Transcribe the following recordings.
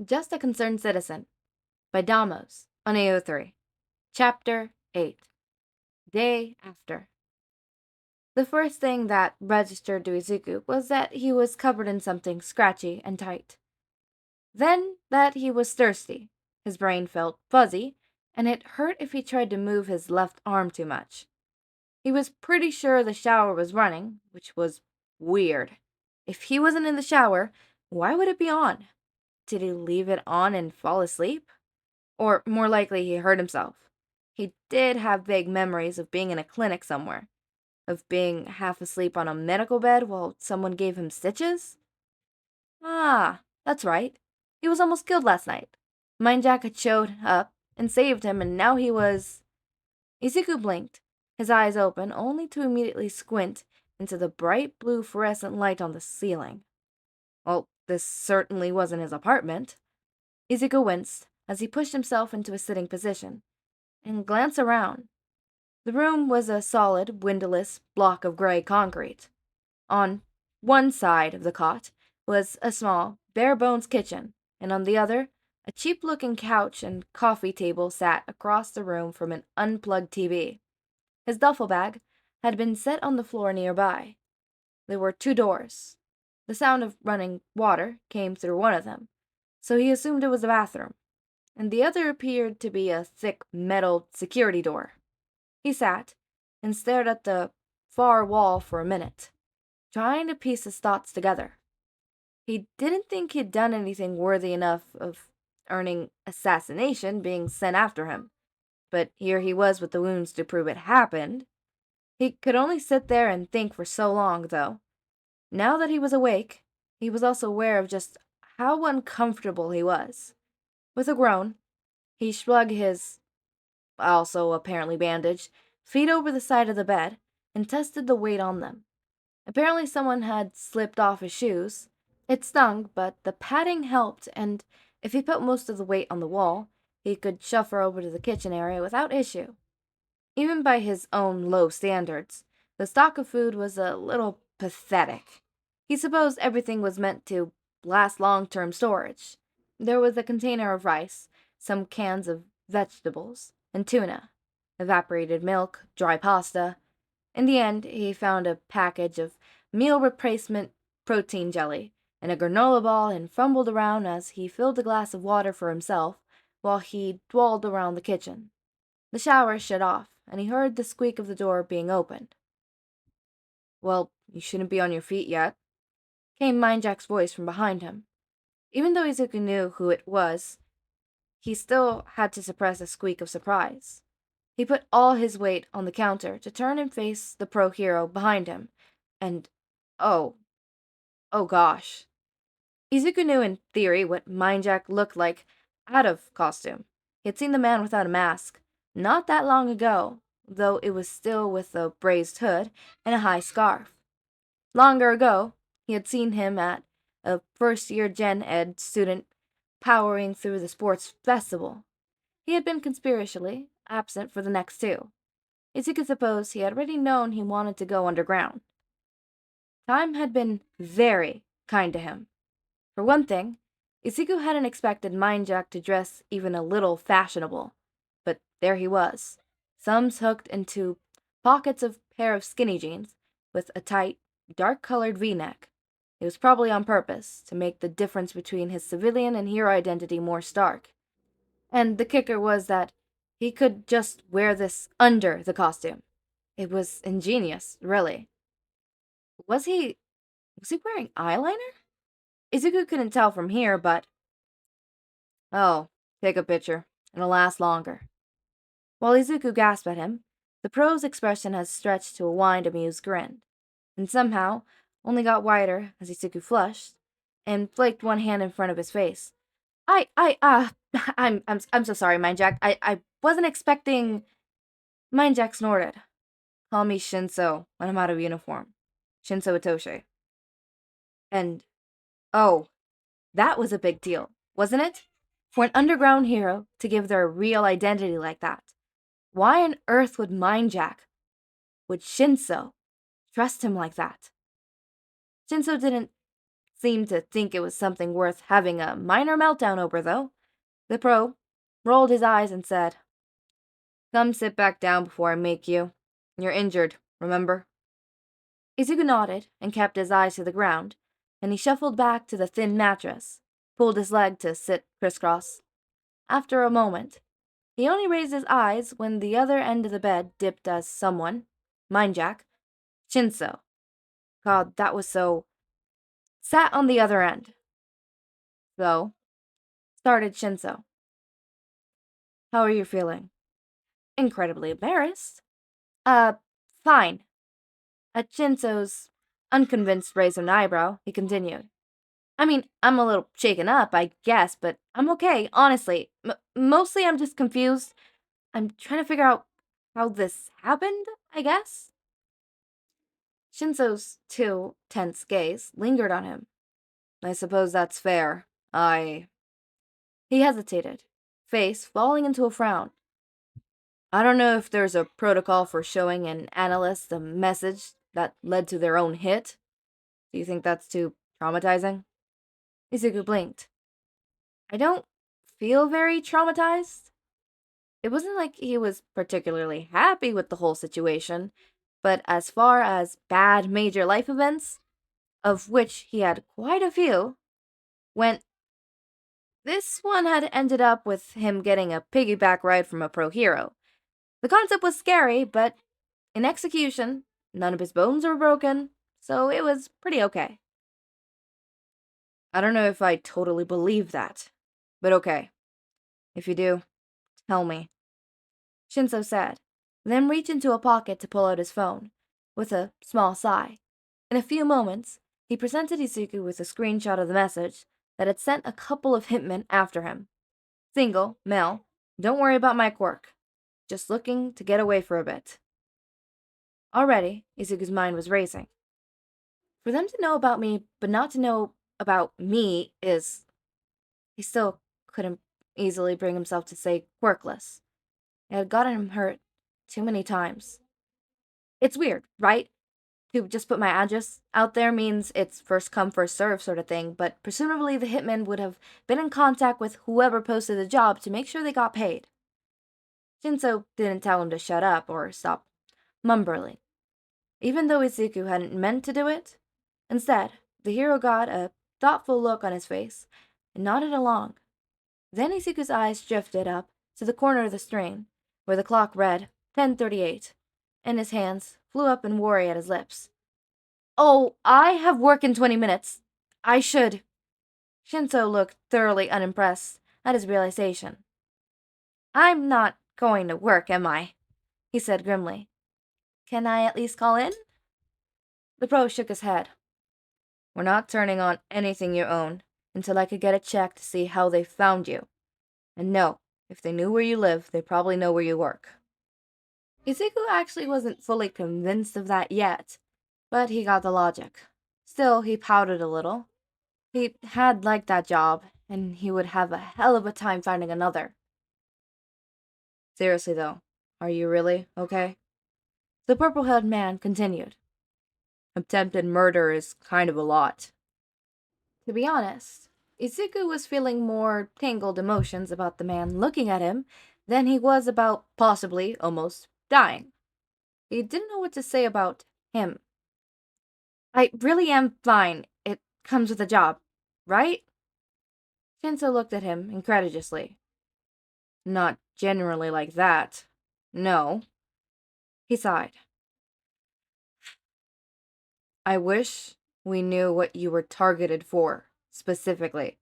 Just a Concerned Citizen by Damos on AO3. Chapter 8. Day After. The first thing that registered to Izuku was that he was covered in something scratchy and tight. Then that he was thirsty. His brain felt fuzzy, and it hurt if he tried to move his left arm too much. He was pretty sure the shower was running, which was weird. If he wasn't in the shower, why would it be on? Did he leave it on and fall asleep? Or more likely, he hurt himself. He did have vague memories of being in a clinic somewhere, of being half asleep on a medical bed while someone gave him stitches. Ah, that's right. He was almost killed last night. Mindjack had showed up and saved him, and now he was... Izuku blinked, his eyes open, only to immediately squint into the bright blue fluorescent light on the ceiling. Well, this certainly wasn't his apartment. Izuku winced as he pushed himself into a sitting position and glanced around. The room was a solid, windowless block of gray concrete. On one side of the cot was a small, bare-bones kitchen, and on the other, a cheap-looking couch and coffee table sat across the room from an unplugged TV. His duffel bag had been set on the floor nearby. There were two doors. The sound of running water came through one of them, so he assumed it was the bathroom, and the other appeared to be a thick metal security door. He sat and stared at the far wall for a minute, trying to piece his thoughts together. He didn't think he'd done anything worthy enough of earning assassination being sent after him, but here he was with the wounds to prove it happened. He could only sit there and think for so long, though. Now that he was awake, he was also aware of just how uncomfortable he was. With a groan, he shrugged his, also apparently bandaged, feet over the side of the bed and tested the weight on them. Apparently someone had slipped off his shoes. It stung, but the padding helped, and if he put most of the weight on the wall, he could shuffle over to the kitchen area without issue. Even by his own low standards, the stock of food was a little pathetic. He supposed everything was meant to last long-term storage. There was a container of rice, some cans of vegetables, and tuna, evaporated milk, dry pasta. In the end, he found a package of meal replacement protein jelly and a granola ball and fumbled around as he filled a glass of water for himself while he dawdled around the kitchen. The shower shut off, and he heard the squeak of the door being opened. "Well, you shouldn't be on your feet yet," came Mindjack's voice from behind him. Even though Izuku knew who it was, he still had to suppress a squeak of surprise. He put all his weight on the counter to turn and face the pro-hero behind him, and oh gosh. Izuku knew in theory what Mindjack looked like out of costume. He had seen the man without a mask not that long ago, though it was still with a braised hood and a high scarf. Longer ago, he had seen him at a first-year Gen Ed student powering through the sports festival. He had been conspicuously absent for the next two. Izuku supposed he had already known he wanted to go underground. Time had been very kind to him. For one thing, Izuku hadn't expected Mindjack to dress even a little fashionable, but there he was, thumbs hooked into pockets of pair of skinny jeans with a tight, dark-colored V-neck. It was probably on purpose, to make the difference between his civilian and hero identity more stark. And the kicker was that he could just wear this under the costume. It was ingenious, really. Was he wearing eyeliner? Izuku couldn't tell from here, but... "Oh, take a picture. It'll last longer." While Izuku gasped at him, the pro's expression had stretched to a wide, amused grin, and somehow only got wider as Izuku flushed and flaked one hand in front of his face. I'm so sorry, Mindjack. I wasn't expecting... Mindjack snorted. "Call me Shinso when I'm out of uniform. Shinso Hitoshi." And, oh, that was a big deal, wasn't it? For an underground hero to give their real identity like that. Why on earth would Shinso trust him like that? Shinso didn't seem to think it was something worth having a minor meltdown over, though. The pro rolled his eyes and said, "Come sit back down before I make you. You're injured, remember?" Izuku nodded and kept his eyes to the ground, and he shuffled back to the thin mattress, pulled his leg to sit crisscross. After a moment, he only raised his eyes when the other end of the bed dipped as someone, mind Jack, Shinso. God, that was so... sat on the other end. So, started Shinso. "How are you feeling?" "Incredibly embarrassed." Uh, fine." At Shinso's unconvinced raise of an eyebrow, he continued. "I mean, I'm a little shaken up, I guess, but I'm okay, honestly. Mostly I'm just confused. I'm trying to figure out how this happened, I guess." Shinso's too tense gaze lingered on him. "I suppose that's fair. He hesitated, face falling into a frown. "I don't know if there's a protocol for showing an analyst the message that led to their own hit. Do you think that's too traumatizing?" Izuku blinked. "I don't feel very traumatized." It wasn't like he was particularly happy with the whole situation, but as far as bad major life events, of which he had quite a few, went, this one had ended up with him getting a piggyback ride from a pro hero. The concept was scary, but in execution, none of his bones were broken, so it was pretty okay. "I don't know if I totally believe that, but okay. If you do, tell me," Shinso said, then reached into a pocket to pull out his phone, with a small sigh. In a few moments, he presented Izuku with a screenshot of the message that had sent a couple of hitmen after him. "Single, male, don't worry about my quirk. Just looking to get away for a bit." Already, Izuku's mind was racing. For them to know about me, but not to know about me is... He still couldn't easily bring himself to say quirkless. It had gotten him hurt too many times. It's weird, right? To just put my address out there means it's first come, first serve sort of thing, but presumably the hitman would have been in contact with whoever posted the job to make sure they got paid. Shinso didn't tell him to shut up or stop mumbling, even though Izuku hadn't meant to do it. Instead, the hero got a thoughtful look on his face and nodded along. Then Izuku's eyes drifted up to the corner of the screen, where the clock read 10:38, and his hands flew up in worry at his lips. "Oh, I have work in 20 minutes. I should..." Shinso looked thoroughly unimpressed at his realization. "I'm not going to work, am I?" he said grimly. "Can I at least call in?" The pro shook his head. "We're not turning on anything you own until I could get a check to see how they found you. And no, if they knew where you live, they probably know where you work." Izuku actually wasn't fully convinced of that yet, but he got the logic. Still, he pouted a little. He had liked that job, and he would have a hell of a time finding another. "Seriously though, are you really okay?" The purple-haired man continued. "Attempted murder is kind of a lot." To be honest, Izuku was feeling more tangled emotions about the man looking at him than he was about possibly almost dying. He didn't know what to say about him. "I really am fine. It comes with the job, right?" Shinso looked at him incredulously. "Not generally like that. No." He sighed. "I wish we knew what you were targeted for, specifically.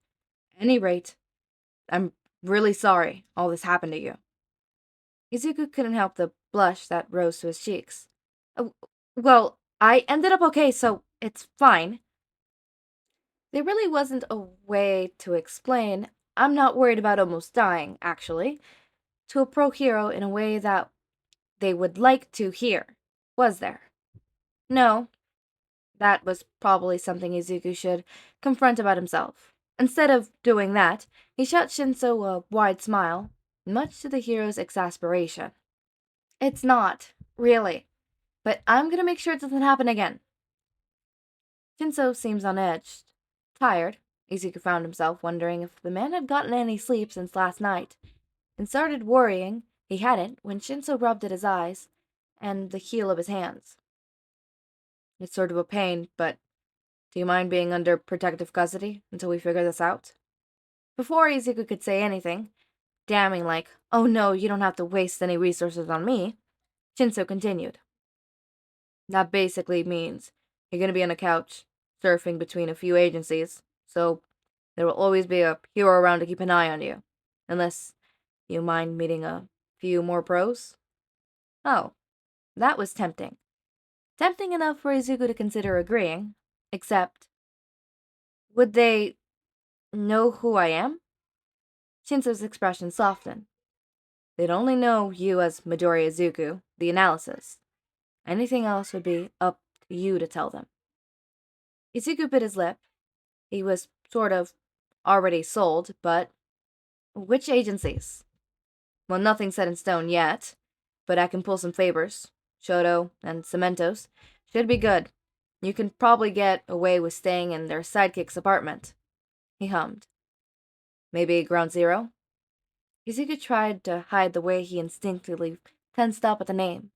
At any rate, I'm really sorry all this happened to you." Izuku couldn't help the blush that rose to his cheeks. Well, I ended up okay, so it's fine." There really wasn't a way to explain, "I'm not worried about almost dying, actually," to a pro hero in a way that they would like to hear, was there? No. That was probably something Izuku should confront about himself. Instead of doing that, he shot Shinso a wide smile, much to the hero's exasperation. "It's not, really, but I'm gonna make sure it doesn't happen again." Shinso seems on edge, Tired, Izuku found himself wondering if the man had gotten any sleep since last night, and started worrying he hadn't when Shinso rubbed at his eyes and the heel of his hands. It's sort of a pain, but do you mind being under protective custody until we figure this out? Before Izuku could say anything, damning like, oh no, you don't have to waste any resources on me, Shinso continued. That basically means you're gonna be on a couch, surfing between a few agencies, so there will always be a hero around to keep an eye on you. Unless you mind meeting a few more pros? Oh, that was tempting. Tempting enough for Izuku to consider agreeing, except, would they know who I am? Shinso's expression softened. They'd only know you as Midoriya Izuku, the analysis. Anything else would be up to you to tell them. Izuku bit his lip. He was sort of already sold, but which agencies? Well, nothing's set in stone yet, but I can pull some favors. Shoto and Cementos should be good. You can probably get away with staying in their sidekick's apartment. He hummed. Maybe Ground Zero? Izuku tried to hide the way he instinctively tensed up at the name,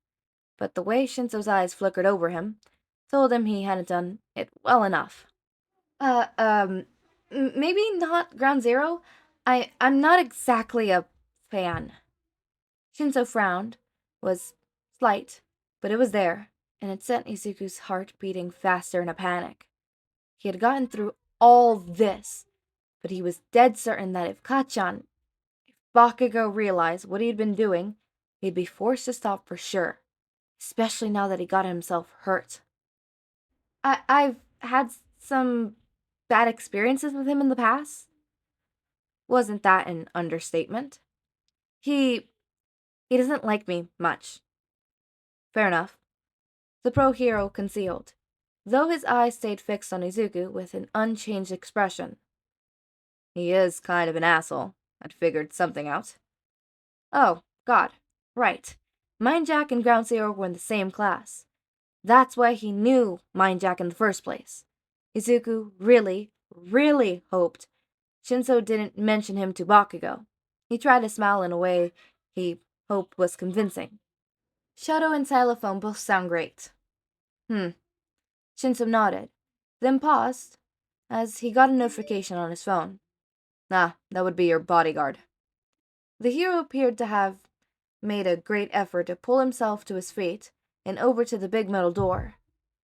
but the way Shinso's eyes flickered over him told him he hadn't done it well enough. Uh, um, maybe not Ground Zero? I'm not exactly a fan. Shinso frowned, was slight, but it was there, and it sent Izuku's heart beating faster in a panic. He had gotten through all this, but he was dead certain that if Bakugo realized what he'd been doing, he'd be forced to stop for sure, especially now that he got himself hurt. I've had some bad experiences with him in the past. Wasn't that an understatement? He doesn't like me much. Fair enough. The pro hero concealed, though his eyes stayed fixed on Izuku with an unchanged expression. He is kind of an asshole. I'd figured something out. Oh, God. Right. Mindjack and Ground Zero were in the same class. That's why he knew Mindjack in the first place. Izuku really, really hoped Shinso didn't mention him to Bakugo. He tried to smile in a way he hoped was convincing. Shoto and xylophone both sound great. Shinso nodded, then paused as he got a notification on his phone. Ah, that would be your bodyguard. The hero appeared to have made a great effort to pull himself to his feet and over to the big metal door.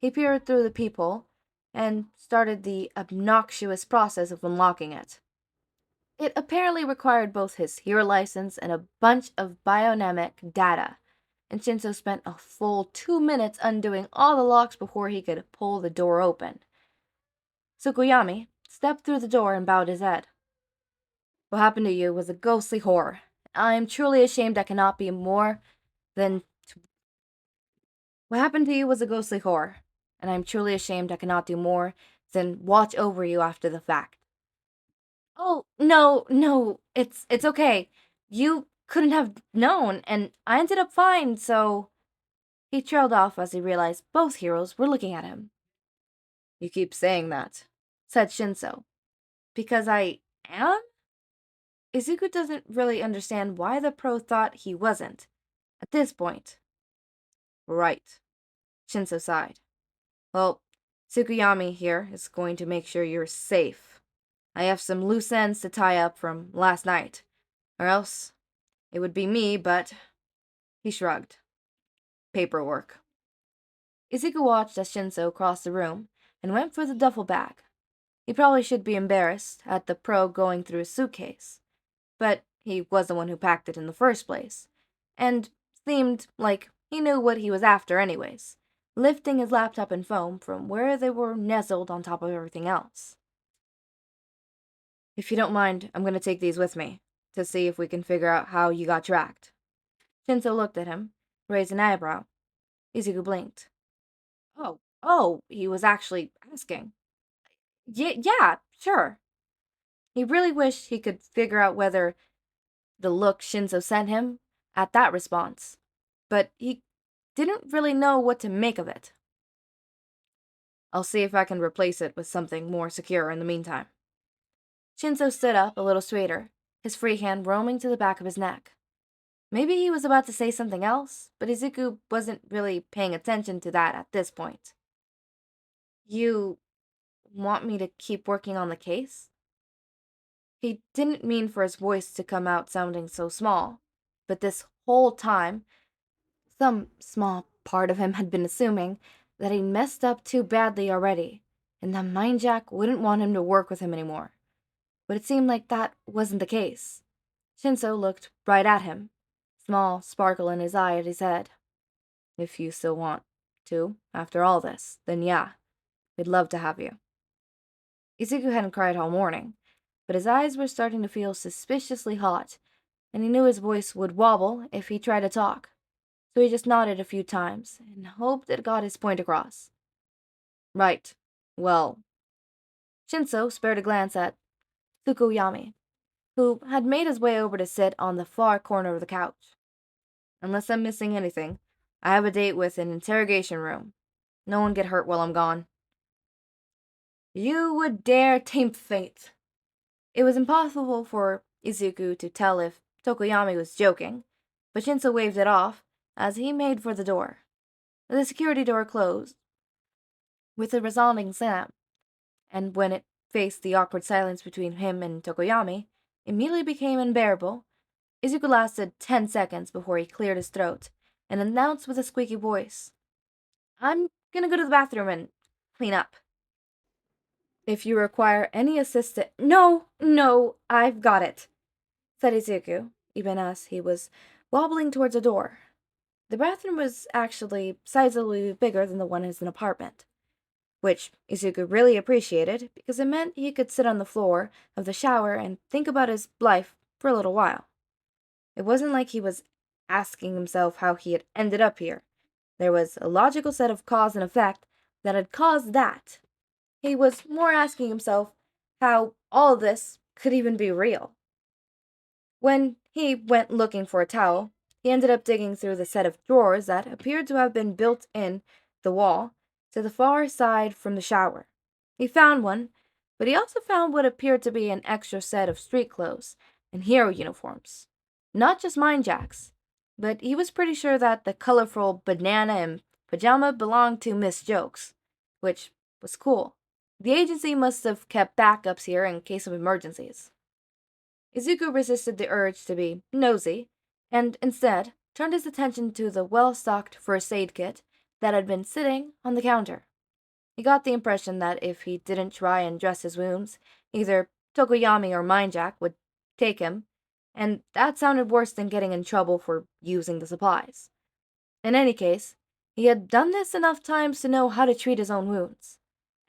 He peered through the peephole and started the obnoxious process of unlocking it. It apparently required both his hero license and a bunch of biodynamic data, and Shinso spent a full 2 minutes undoing all the locks before he could pull the door open. Tokoyami stepped through the door and bowed his head. What happened to you was a ghostly horror. I am truly ashamed I cannot be more than... What happened to you was a ghostly horror, and I am truly ashamed I cannot do more than watch over you after the fact. Oh, no, it's okay. You couldn't have known, and I ended up fine, so... He trailed off as he realized both heroes were looking at him. You keep saying that, said Shinso. Because I am? Izuku doesn't really understand why the pro thought he wasn't, at this point. Right, Shinso sighed. Well, Tsukuyami here is going to make sure you're safe. I have some loose ends to tie up from last night, or else it would be me, but... He shrugged. Paperwork. Izuku watched as Shinso crossed the room and went for the duffel bag. He probably should be embarrassed at the pro going through his suitcase, but he was the one who packed it in the first place, and seemed like he knew what he was after anyways, lifting his laptop and phone from where they were nestled on top of everything else. If you don't mind, I'm going to take these with me, to see if we can figure out how you got tracked. Shinso looked at him, raised an eyebrow. Izuku blinked. Oh, he was actually asking. Yeah, sure. He really wished he could figure out whether the look Shinso sent him at that response, but he didn't really know what to make of it. I'll see if I can replace it with something more secure in the meantime. Shinso stood up a little straighter, his free hand roaming to the back of his neck. Maybe he was about to say something else, but Izuku wasn't really paying attention to that at this point. You want me to keep working on the case? He didn't mean for his voice to come out sounding so small, but this whole time, some small part of him had been assuming that he'd messed up too badly already, and that Mindjack wouldn't want him to work with him anymore. But it seemed like that wasn't the case. Shinso looked right at him, small sparkle in his eye as he said, "If you still want to, after all this, then yeah, we'd love to have you." Izuku hadn't cried all morning, but his eyes were starting to feel suspiciously hot, and he knew his voice would wobble if he tried to talk, so he just nodded a few times and hoped it got his point across. Right. Well. Shinso spared a glance at Tokoyami, who had made his way over to sit on the far corner of the couch. Unless I'm missing anything, I have a date with an interrogation room. No one get hurt while I'm gone. You would dare tempt fate. It was impossible for Izuku to tell if Tokoyami was joking, but Shinso waved it off as he made for the door. The security door closed with a resounding slam, and when it faced the awkward silence between him and Tokoyami, immediately became unbearable. Izuku lasted 10 seconds before he cleared his throat and announced with a squeaky voice, "I'm gonna go to the bathroom and clean up. If you require any assistance—" No, I've got it, said Izuku, even as he was wobbling towards the door. The bathroom was actually sizably bigger than the one in his apartment, which Izuku really appreciated because it meant he could sit on the floor of the shower and think about his life for a little while. It wasn't like he was asking himself how he had ended up here. There was a logical set of cause and effect that had caused that. He was more asking himself how all this could even be real. When he went looking for a towel, he ended up digging through the set of drawers that appeared to have been built in the wall to the far side from the shower. He found one, but he also found what appeared to be an extra set of street clothes and hero uniforms. Not just Mindjack's, but he was pretty sure that the colorful banana and pajama belonged to Miss Jokes, which was cool. The agency must have kept backups here in case of emergencies. Izuku resisted the urge to be nosy, and instead turned his attention to the well-stocked first aid kit that had been sitting on the counter. He got the impression that if he didn't try and dress his wounds, either Tokoyami or Mindjack would take him, and that sounded worse than getting in trouble for using the supplies. In any case, he had done this enough times to know how to treat his own wounds,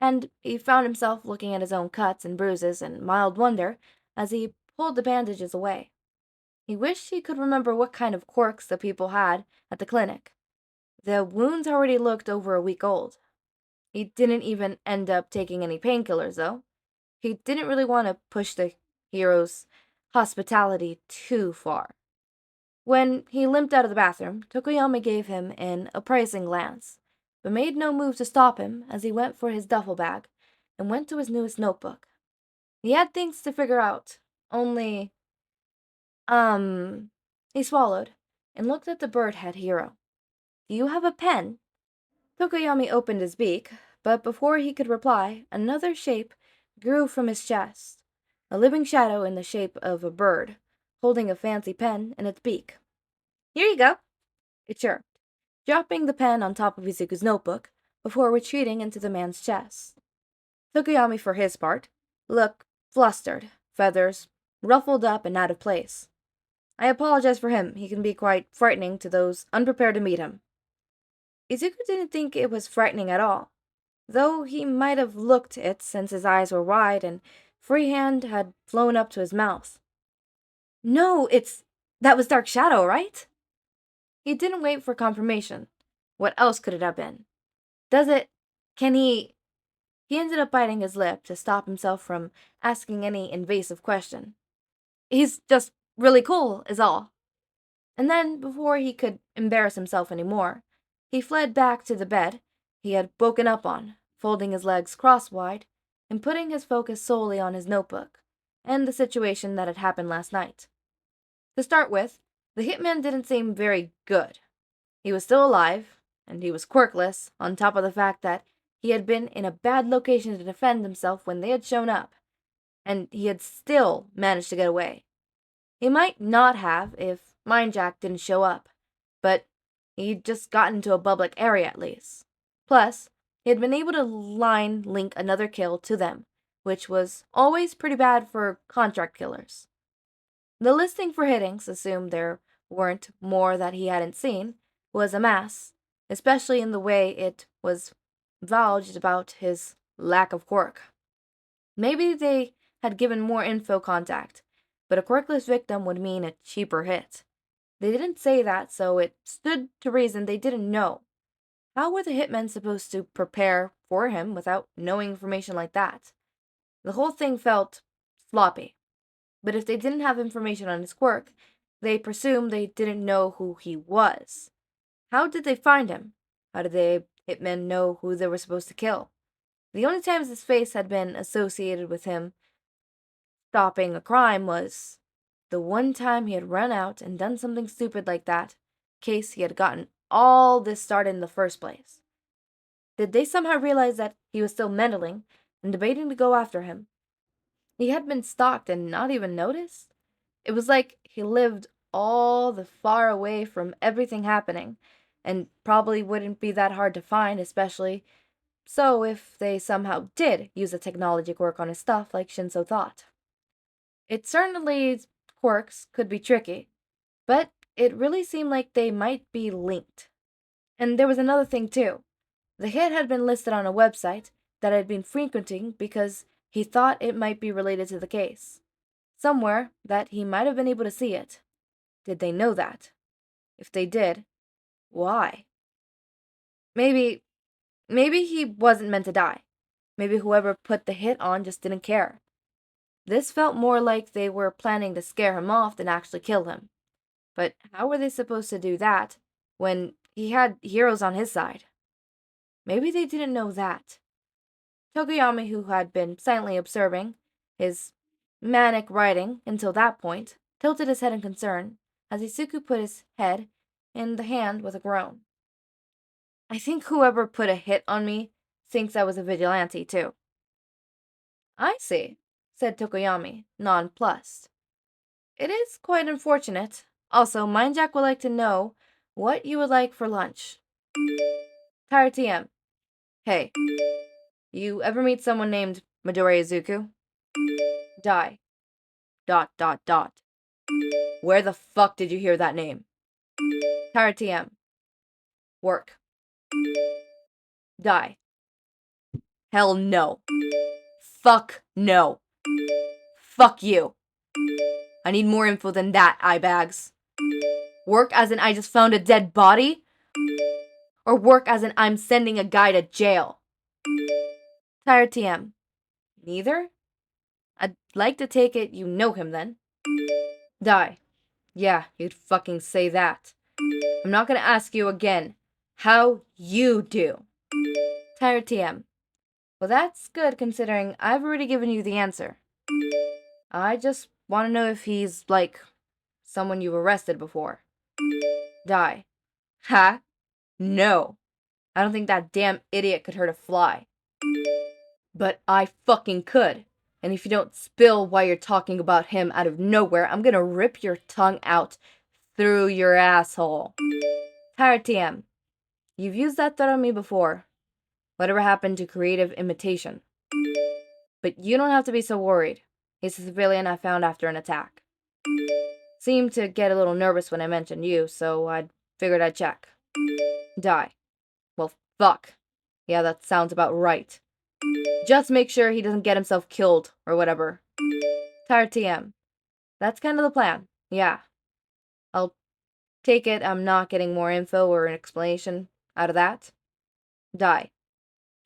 and he found himself looking at his own cuts and bruises in mild wonder as he pulled the bandages away. He wished he could remember what kind of quirks the people had at the clinic. The wounds already looked over a week old. He didn't even end up taking any painkillers, though. He didn't really want to push the hero's hospitality too far. When he limped out of the bathroom, Tokoyami gave him an appraising glance, but made no move to stop him as he went for his duffel bag and went to his newest notebook. He had things to figure out, only... He swallowed and looked at the bird-head hero. "Do you have a pen?" Tokoyami opened his beak, but before he could reply, another shape grew from his chest, a living shadow in the shape of a bird, holding a fancy pen in its beak. "Here you go," it chirped, dropping the pen on top of Izuku's notebook before retreating into the man's chest. Tokoyami, for his part, looked flustered, feathers ruffled up and out of place. I apologize for him. He can be quite frightening to those unprepared to meet him. Izuku didn't think it was frightening at all, though he might have looked it since his eyes were wide and free hand had flown up to his mouth. "No, that was Dark Shadow, right?" He didn't wait for confirmation. What else could it have been? Can he... He ended up biting his lip to stop himself from asking any invasive question. "He's just really cool, is all." And then, before he could embarrass himself any more, he fled back to the bed he had woken up on, folding his legs crosswise and putting his focus solely on his notebook and the situation that had happened last night. To start with, the hitman didn't seem very good. He was still alive, and he was quirkless, on top of the fact that he had been in a bad location to defend himself when they had shown up, and he had still managed to get away. He might not have if Mindjack didn't show up, but he'd just gotten to a public area at least. Plus, he had been able to link another kill to them, which was always pretty bad for contract killers. The listing for hittings assumed there weren't more that he hadn't seen, was a mess, especially in the way it was vouched about his lack of quirk. Maybe they had given more info contact, but a quirkless victim would mean a cheaper hit. They didn't say that, so it stood to reason they didn't know. How were the hitmen supposed to prepare for him without knowing information like that? The whole thing felt sloppy. But if they didn't have information on his quirk, they presumed they didn't know who he was. How did they find him? How did the hitmen know who they were supposed to kill? The only times his face had been associated with him stopping a crime was the one time he had run out and done something stupid like that, in case he had gotten all this started in the first place. Did they somehow realize that he was still meddling and debating to go after him? He had been stalked and not even noticed? It was like he lived all the far away from everything happening, and probably wouldn't be that hard to find, especially so if they somehow did use a technology quirk on his stuff like Shinso thought. It certainly quirks could be tricky, but it really seemed like they might be linked. And there was another thing too. The hit had been listed on a website that I'd been frequenting because he thought it might be related to the case. Somewhere that he might have been able to see it. Did they know that? If they did, why? Maybe he wasn't meant to die. Maybe whoever put the hit on just didn't care. This felt more like they were planning to scare him off than actually kill him. But how were they supposed to do that when he had heroes on his side? Maybe they didn't know that. Tokoyami, who had been silently observing his manic writing until that point, tilted his head in concern as Izuku put his head in the hand with a groan. I think whoever put a hit on me thinks I was a vigilante too. I see, said Tokoyami, nonplussed. It is quite unfortunate. Also, Mindjack would like to know what you would like for lunch. Tired TM. Hey, you ever meet someone named Midoriya Izuku? Die. ... Where the fuck did you hear that name? Tired TM. Work. Die. Hell no. Fuck no. Fuck you. I need more info than that, eyebags. Work as in I just found a dead body? Or work as in I'm sending a guy to jail? Tired TM. Neither? I'd like to take it you know him then. Die. Yeah, you'd fucking say that. I'm not gonna ask you again how you do. Tired TM. Well, that's good considering I've already given you the answer. I just want to know if he's, like, someone you've arrested before. Die. Ha? No. I don't think that damn idiot could hurt a fly. But I fucking could. And if you don't spill why you're talking about him out of nowhere, I'm gonna rip your tongue out through your asshole. Tired TM. You've used that threat on me before. Whatever happened to creative imitation? But you don't have to be so worried. He's a civilian I found after an attack. Seemed to get a little nervous when I mentioned you, so I figured I'd check. Die. Well, fuck. Yeah, that sounds about right. Just make sure he doesn't get himself killed, or whatever. Tired TM. That's kind of the plan, yeah. I'll take it I'm not getting more info or an explanation out of that. Die.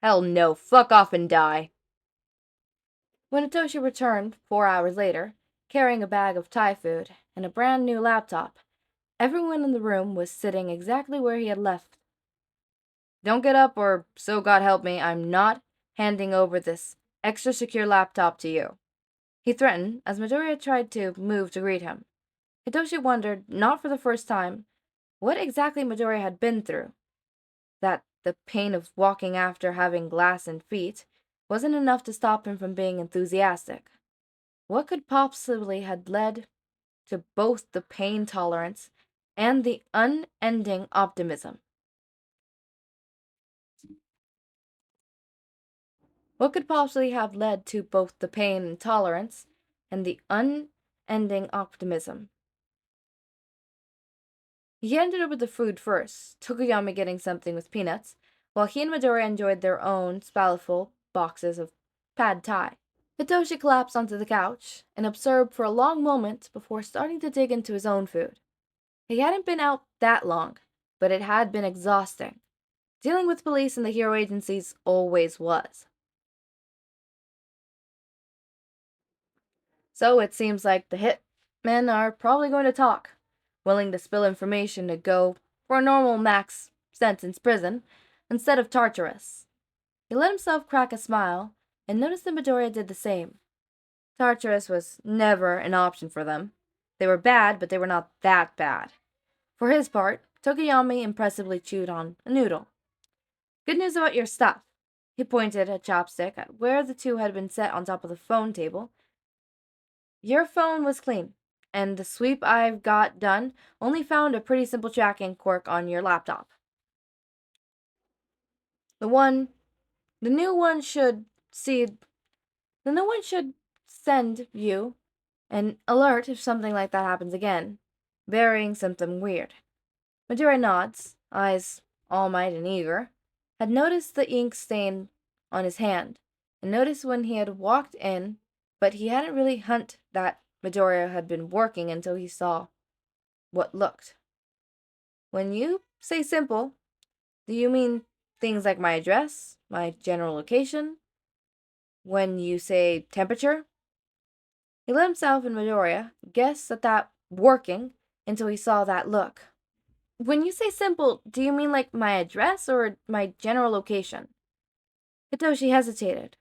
Hell no, fuck off and die. When Hitoshi returned 4 hours later, carrying a bag of Thai food and a brand new laptop, everyone in the room was sitting exactly where he had left. Don't get up or so God help me, I'm not handing over this extra secure laptop to you," he threatened as Midoriya tried to move to greet him. Hitoshi wondered, not for the first time, what exactly Midoriya had been through. That the pain of walking after having glass in feet wasn't enough to stop him from being enthusiastic. What could possibly have led to both the pain tolerance and the unending optimism? What could possibly have led to both the pain and tolerance and the unending optimism? He handed over the food first, Tokoyami getting something with peanuts, while he and Midoriya enjoyed their own spaliful boxes of pad thai. Hitoshi collapsed onto the couch and observed for a long moment before starting to dig into his own food. He hadn't been out that long, but it had been exhausting. Dealing with police and the hero agencies always was. So it seems like the hitmen are probably going to talk, willing to spill information to go for a normal max sentence prison instead of Tartarus. He let himself crack a smile and noticed that Midoriya did the same. Tartarus was never an option for them. They were bad, but they were not that bad. For his part, Tokoyami impressively chewed on a noodle. "Good news about your stuff." He pointed a chopstick at where the two had been set on top of the phone table. "Your phone was clean, and the sweep I've got done only found a pretty simple tracking quirk on your laptop. The new one should send you an alert if something like that happens again, bearing something weird." Midoriya nods, eyes all-might and eager, had noticed the ink stain on his hand, and noticed when he had walked in, but he hadn't really hunted that Midoriya had been working until he saw what looked. "When you say simple, do you mean things like my address, my general location? When you say temperature?" He let himself and Midoriya guess at that working until he saw that look. "When you say simple, do you mean like my address or my general location?" Hitoshi hesitated,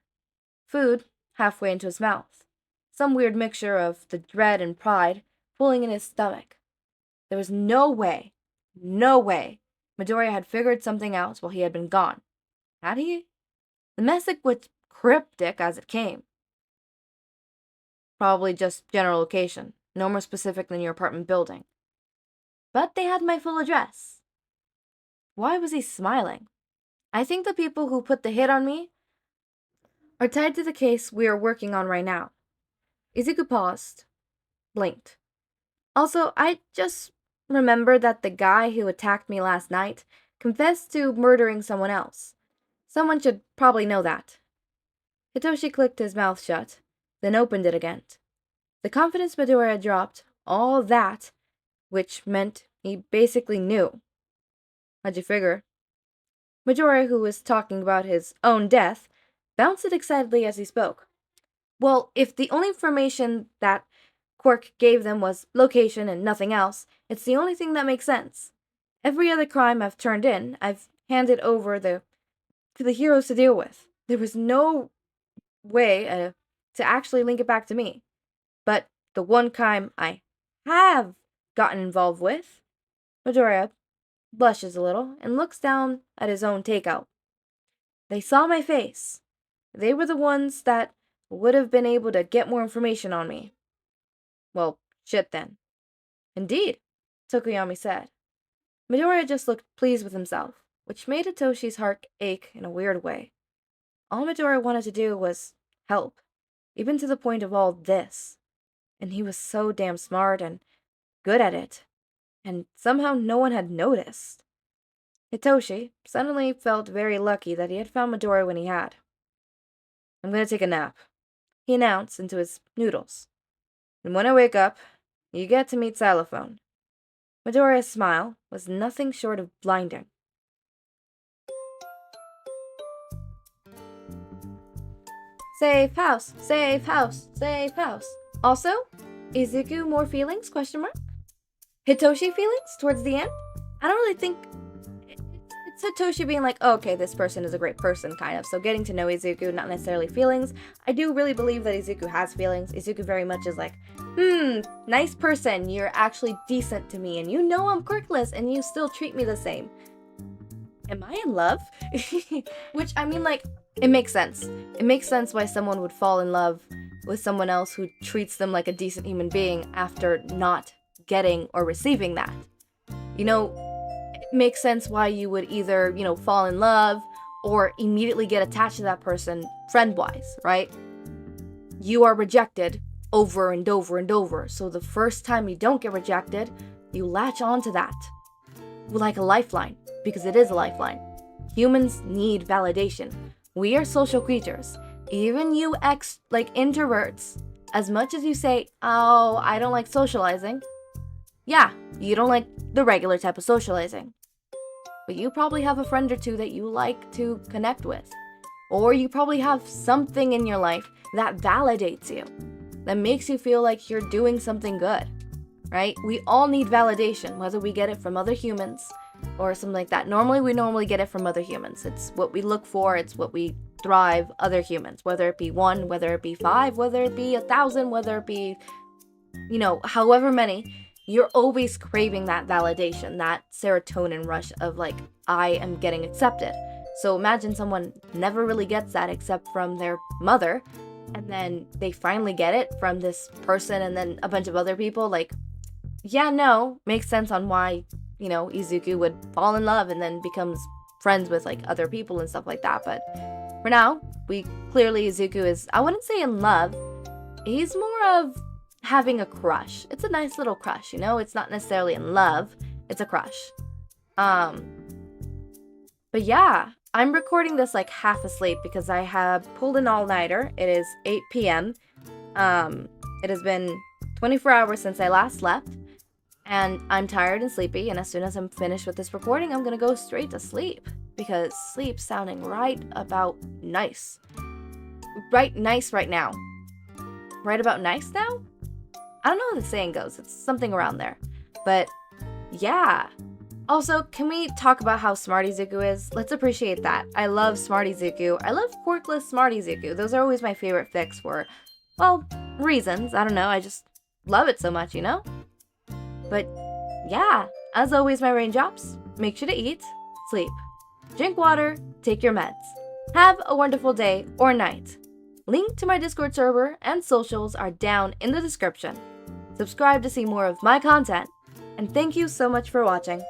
food halfway into his mouth, some weird mixture of the dread and pride pulling in his stomach. There was no way Midoriya had figured something out while he had been gone. Had he? The message was cryptic as it came. "Probably just general location, no more specific than your apartment building." "But they had my full address." Why was he smiling? "I think the people who put the hit on me are tied to the case we are working on right now." Izuku paused, blinked. "Also, I just remembered that the guy who attacked me last night confessed to murdering someone else. Someone should probably know that." Hitoshi clicked his mouth shut, then opened it again. The confidence Midoriya dropped, all that, which meant he basically knew. "How'd you figure?" Midoriya, who was talking about his own death, bounced it excitedly as he spoke. "Well, if the only information that Quirk gave them was location and nothing else, it's the only thing that makes sense. Every other crime I've turned in, I've handed over to the heroes to deal with. There was no way to actually link it back to me. But the one crime I have gotten involved with," Midoriya blushes a little and looks down at his own takeout. "They saw my face. They were the ones that would have been able to get more information on me." "Well, shit then." "Indeed," Tokoyami said. Midoriya just looked pleased with himself, which made Hitoshi's heart ache in a weird way. All Midoriya wanted to do was help, even to the point of all this. And he was so damn smart and good at it, and somehow no one had noticed. Hitoshi suddenly felt very lucky that he had found Midoriya when he had. "I'm going to take a nap," he announced into his noodles. "And when I wake up, you get to meet Xylophone." Midoriya's smile was nothing short of blinding. Safe house, safe house, safe house. Also, Izuku more feelings? Question mark. Hitoshi feelings towards the end? I don't really think it's it's Hitoshi being like, oh, okay, this person is a great person, kind of. So getting to know Izuku, not necessarily feelings. I do really believe that Izuku has feelings. Izuku very much is like, nice person, you're actually decent to me, and you know I'm quirkless, and you still treat me the same. Am I in love? Which, I mean, like, it makes sense. It makes sense why someone would fall in love with someone else who treats them like a decent human being after not getting or receiving that. You know, it makes sense why you would either, fall in love or immediately get attached to that person friend-wise, right? You are rejected over and over and over. So the first time you don't get rejected, you latch onto that like a lifeline, because it is a lifeline. Humans need validation. We are social creatures. Even you introverts, as much as you say, oh, I don't like socializing. Yeah, you don't like the regular type of socializing. But you probably have a friend or two that you like to connect with. Or you probably have something in your life that validates you, that makes you feel like you're doing something good, right? We all need validation, whether we get it from other humans or something like that. We normally get it from other humans. It's what we look for, it's what we thrive other humans, whether it be 1, whether it be 5, whether it be 1,000, whether it be, however many. You're always craving that validation, that serotonin rush of like, I am getting accepted. So imagine someone never really gets that except from their mother, and then they finally get it from this person and then a bunch of other people. Like, yeah, no, makes sense on why, Izuku would fall in love and then becomes friends with like other people and stuff like that. But for now, Izuku is, I wouldn't say in love, he's more of having a crush. It's a nice little crush, it's not necessarily in love, it's a crush. But yeah, I'm recording this like half asleep because I have pulled an all-nighter. It is 8 p.m. It has been 24 hours since I last slept, and I'm tired and sleepy, and as soon as I'm finished with this recording, I'm gonna go straight to sleep, because sleep's sounding right about nice. Nice right now. Right about nice now? I don't know how the saying goes. It's something around there. But yeah. Also, can we talk about how smart Izuku is? Let's appreciate that. I love smart Izuku. I love quirkless smart Izuku. Those are always my favorite fics for, well, reasons. I don't know. I just love it so much, But yeah, as always, my raindrops, make sure to eat, sleep, drink water, take your meds. Have a wonderful day or night. Link to my Discord server and socials are down in the description. Subscribe to see more of my content, and thank you so much for watching.